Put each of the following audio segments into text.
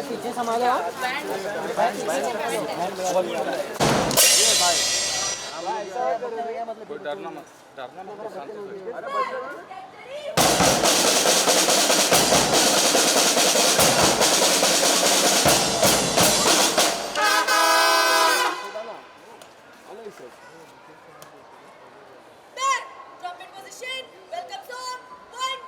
पीछे संभालो आप। ये भाई कोई डरना मत शांत Trumpet position. Welcome song. 1,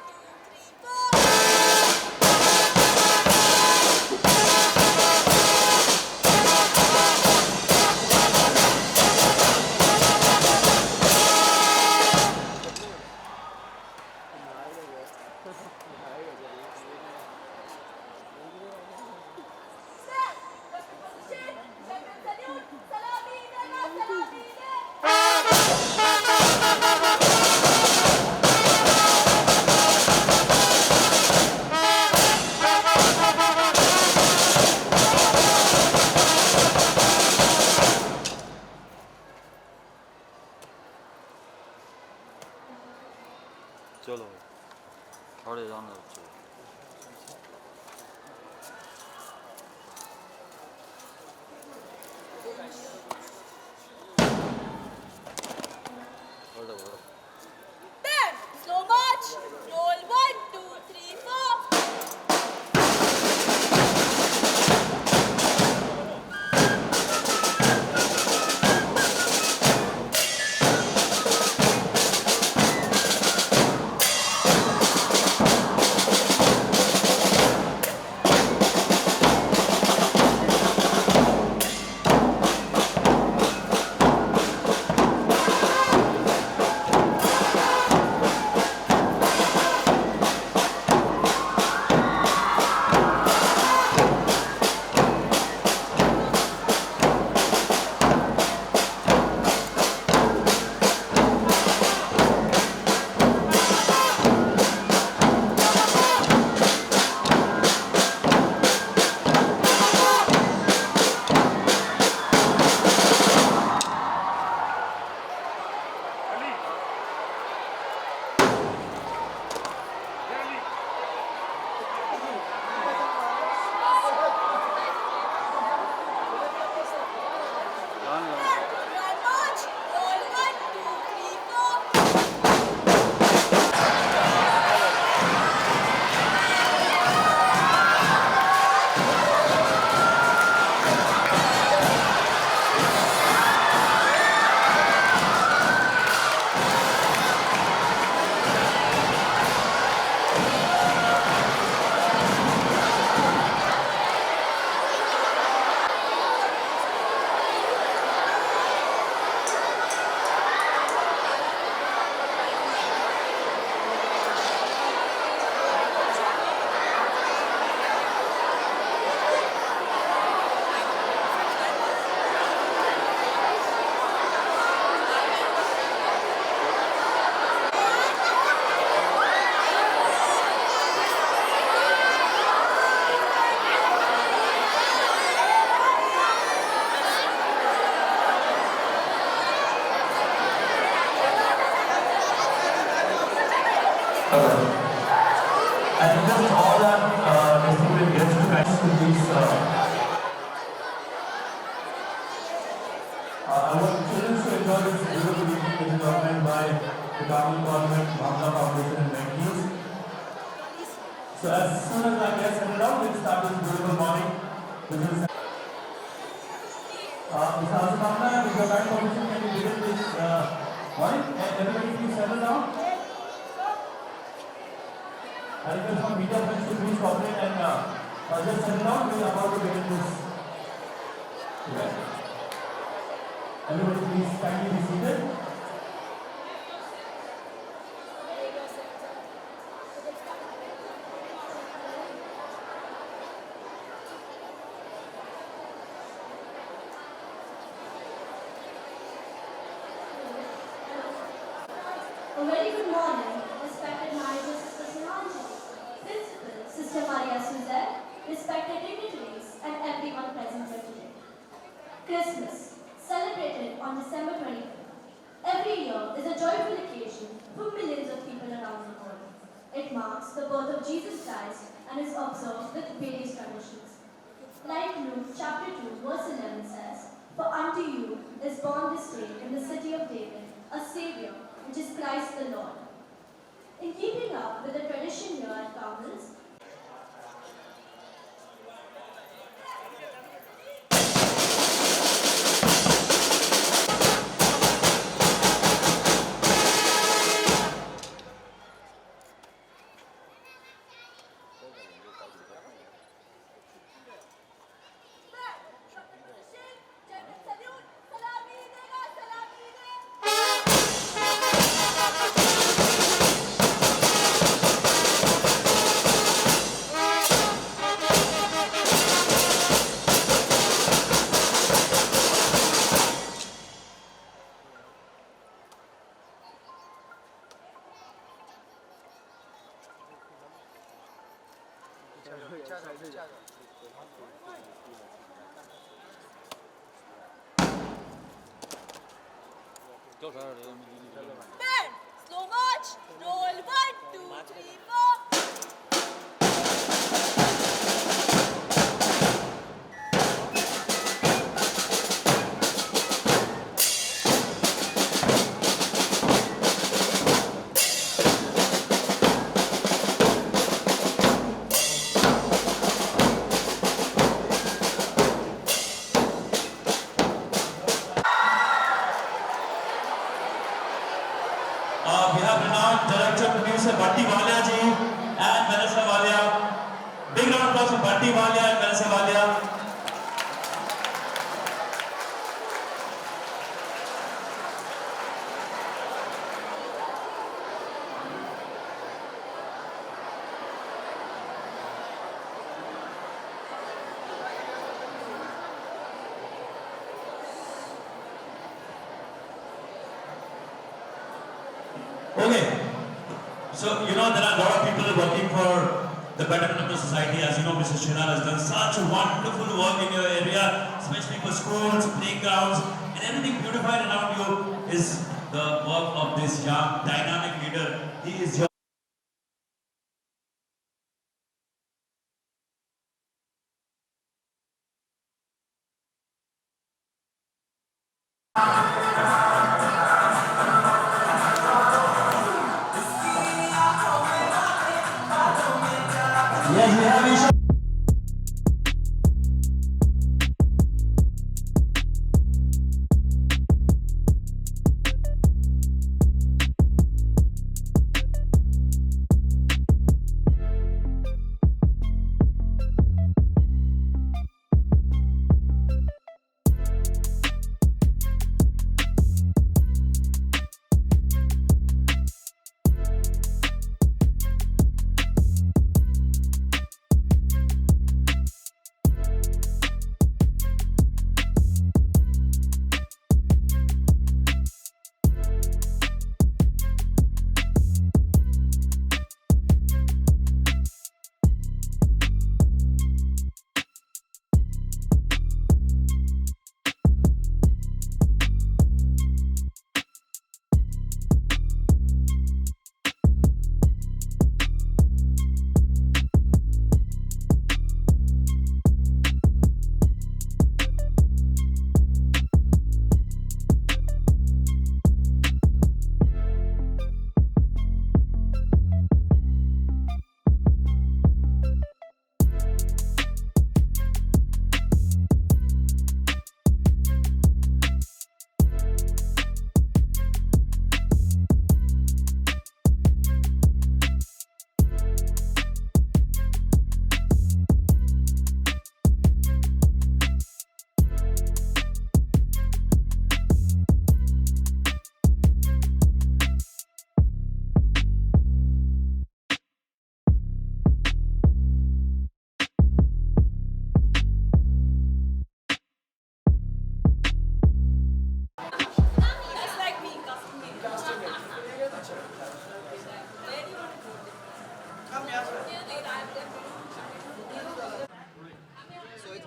चलो थोड़े जाना चलो slow march. Roll 1, 2, 3, 4. March. Roll 1, 2, 3, 4. I request all our distinguished guests to please. I want children to enjoy this beautiful evening which is organized by the Government Government, Bhamla Foundation and Menkeys. So as soon as our guests settle down, we'll start this beautiful morning. Mr. Asumana, with your kind permission, can you begin this morning? And everybody please settle down. I request some media friends to please cooperate and just settle down. We are about to begin this event. Everybody please kindly be seated. A very good morning, respected managers, Sister Sinanji, Principal, Sister Maria Suzette, respected dignitaries, and everyone present here today. Christmas, celebrated on December 25th, marks the birth of Jesus Christ and is observed with various traditions. Like Luke chapter 2 verse 11 says, "For unto you is born this day in the city of David a Saviour, which is Christ the Lord." In keeping up with the tradition here at Carmel's, Men, slow march. Roll 1, 2, 3, 4. We have renowned director producer Bunty Walia ji and Melissa Walia. Big round of applause for Bunty Walia and Melissa Walia. Okay, so there are a lot of people working for the betterment of the society. As you know, Mrs. Shinal has done such a wonderful work in your area, especially for schools, playgrounds, and everything beautified around you is the work of this young, dynamic leader. He is your Yes, we have Isha.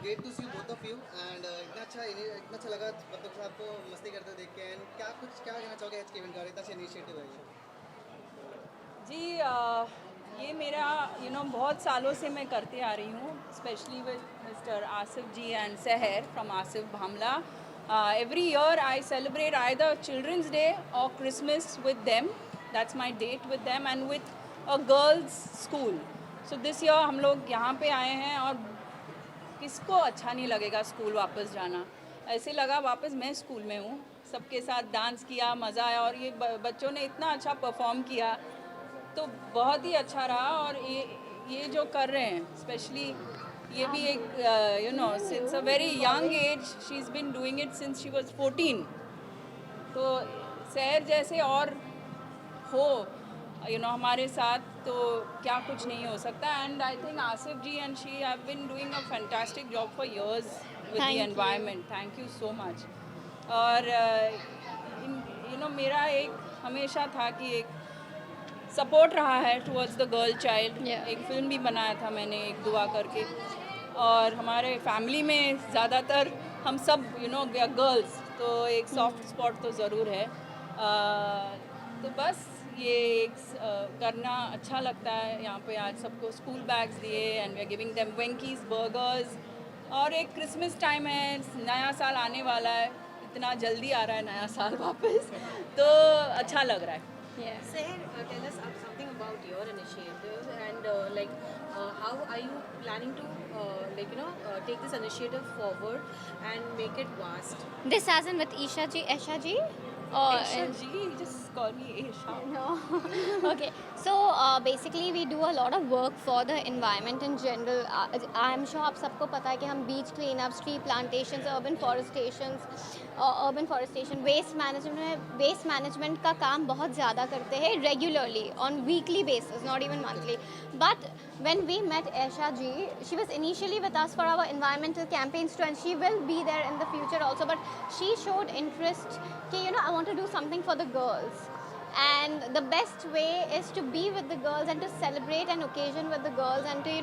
great to see both of you and इतना अच्छा लगा मतलब कि आपको मस्ती करते देख के एंड क्या कहना चाहोगे आज के इवेंट का इतना अच्छा इनिशिएटिव है जी ये मेरा बहुत सालों से मैं करते आ रही हूँ, specially with mister Asif ji and Sahar from Asif Bhamla. Every year I celebrate either Children's Day or Christmas with them. That's my date with them and with a girls' school. So this year हम लोग यहाँ पे आए हैं और किसको अच्छा नहीं लगेगा स्कूल वापस जाना. ऐसे लगा वापस मैं स्कूल में हूँ. सबके साथ डांस किया, मज़ा आया और ये बच्चों ने इतना अच्छा परफॉर्म किया तो बहुत ही अच्छा रहा. और ये जो कर रहे हैं स्पेशली ये भी एक since a very young age she is been doing it since she was 14. तो सहर जैसे और हो हमारे साथ तो क्या कुछ नहीं हो सकता. And I think Asif ji and she have been doing a fantastic job for years with the environment. Thank you so much. और मेरा एक हमेशा था कि एक सपोर्ट रहा है टुवर्ड्स द गर्ल चाइल्ड. एक फिल्म भी बनाया था मैंने, एक दुआ करके. और हमारे फैमिली में ज़्यादातर हम सब गर्ल्स, तो एक सॉफ्ट स्पॉट तो ज़रूर है. तो बस ये एक करना अच्छा लगता है. यहाँ पे आज सबको स्कूल बैग्स दिए and we are giving them Venky's burgers. और एक क्रिसमस टाइम है, नया साल आने वाला है, इतना जल्दी आ रहा है नया साल वापस, तो अच्छा लग रहा है. Seher, tell us something about your initiative and how are you planning to take this initiative forward and make it vast? This as in with Esha ji? Or Aisha ji, just call me Aisha. No. Okay. So basically we do a lot of work for the environment in general. I'm sure आप सबको पता है कि हम beach cleanups, tree plantations, urban forestation, waste management का काम बहुत ज़्यादा करते हैं regularly on weekly basis, not even monthly. But when we met Aisha ji, she was initially with us for our environmental campaigns too, and she will be there in the future also. But she showed interest कि I want to do something for the girls. And the best way is to be with the girls and to celebrate an occasion with the girls and to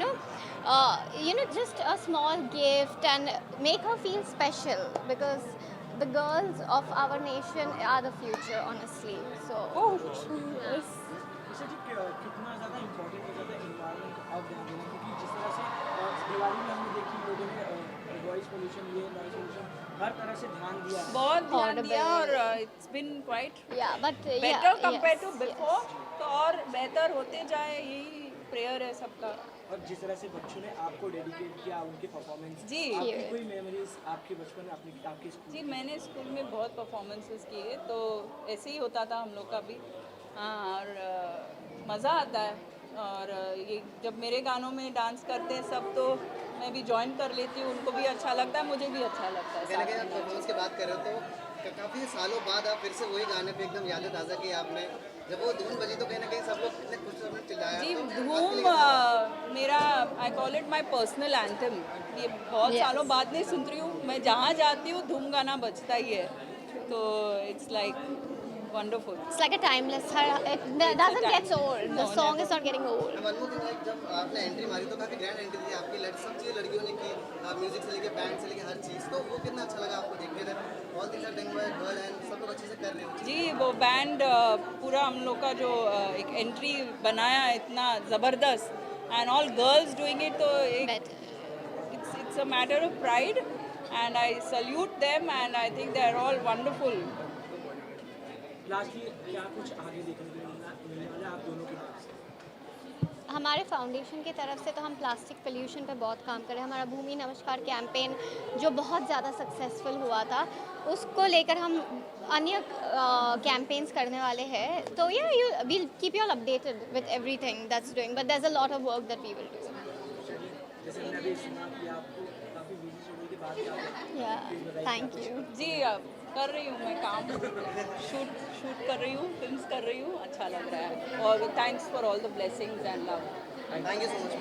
just a small gift and make her feel special, because the girls of our nation are the future, honestly. So yes. कितना ज़्यादा important हो जाता है environment का अब ध्यान देना, क्योंकि जिस तरह से दिवाली में हमने देखी लोगों ने वॉइस पोल्यूशन, ये नॉइस पोल्यूशन, हर तरह से ध्यान दिया. बहुत ध्यान दिया और it's been quite better compare to before. तो और बेहतर होते जाए, यही प्रेयर है सबका. और जिस तरह से बच्चों ने आपको डेडिकेट किया, उनके परफॉर्मेंस, जी. आपकी कोई मेमोरीज आपके बचपन में आपके स्कूल? जी, मैंने स्कूल में बहुत परफॉर्मेंसेस किए, तो ऐसे ही होता था हम लोग का भी. हाँ, और मज़ा आता है. और ये जब मेरे गानों में डांस करते हैं सब, तो मैं भी ज्वाइन कर लेती हूँ. उनको भी अच्छा लगता है, मुझे भी अच्छा लगता है. कहीं ना कहीं आप परफॉर्मेंस की बात कर रहे हो तो काफ़ी सालों बाद आप फिर से वही गाने पे एकदम यादें ताज़ा की आपने. जब वो धूम बजी तो कहीं ना कहीं सब लोग इतने खुश होकर चिल्लाया. जी, तो धूम मेरा I call it my personal anthem. ये बहुत सालों बाद नहीं सुन रही हूँ मैं, जहाँ जाती हूँ धूम गाना बजता ही है. तो it's like wonderful. It's like a timeless. It doesn't get old. The song is not getting old. One more thing, जब आपने एंट्री मारी तो काफ़ी ग्रैंड एंट्री थी आपकी. सब चीज़ लड़कियों ने की, म्यूजिक से लेके बैंड से लेके हर चीज़. तो वो कितना अच्छा लगा आपको देखने थे. All things are done by girl and सब लोग अच्छे से कर रहे हो. जी, वो बैंड पूरा हम लोग का जो एक एंट्री बनाया इतना ज़बरदस्त, and all girls doing it, तो एक it's a matter of pride and I salute them and I think they are all wonderful. Lastly क्या कुछ आगे देखने को मिलने वाला है आप दोनों के नाम से? हमारे फाउंडेशन की तरफ से तो हम प्लास्टिक पोल्यूशन पे बहुत काम कर रहे हैं. हमारा भूमि नमस्कार कैंपेन जो बहुत ज़्यादा सक्सेसफुल हुआ था, उसको लेकर हम अन्य कैंपेन्स करने वाले हैं. तो we'll keep you all updated with everything that's doing, but there's a lot of work that we will do. जैसे मैंने अभी सुना कि आपको काफ़ी बिजी शेड्यूल के बाद Thank you. जी, कर रही हूँ मैं काम, शूट कर रही हूँ, फिल्म्स कर रही हूँ. अच्छा लग रहा है और thanks for all the blessings and love. Thank you so much.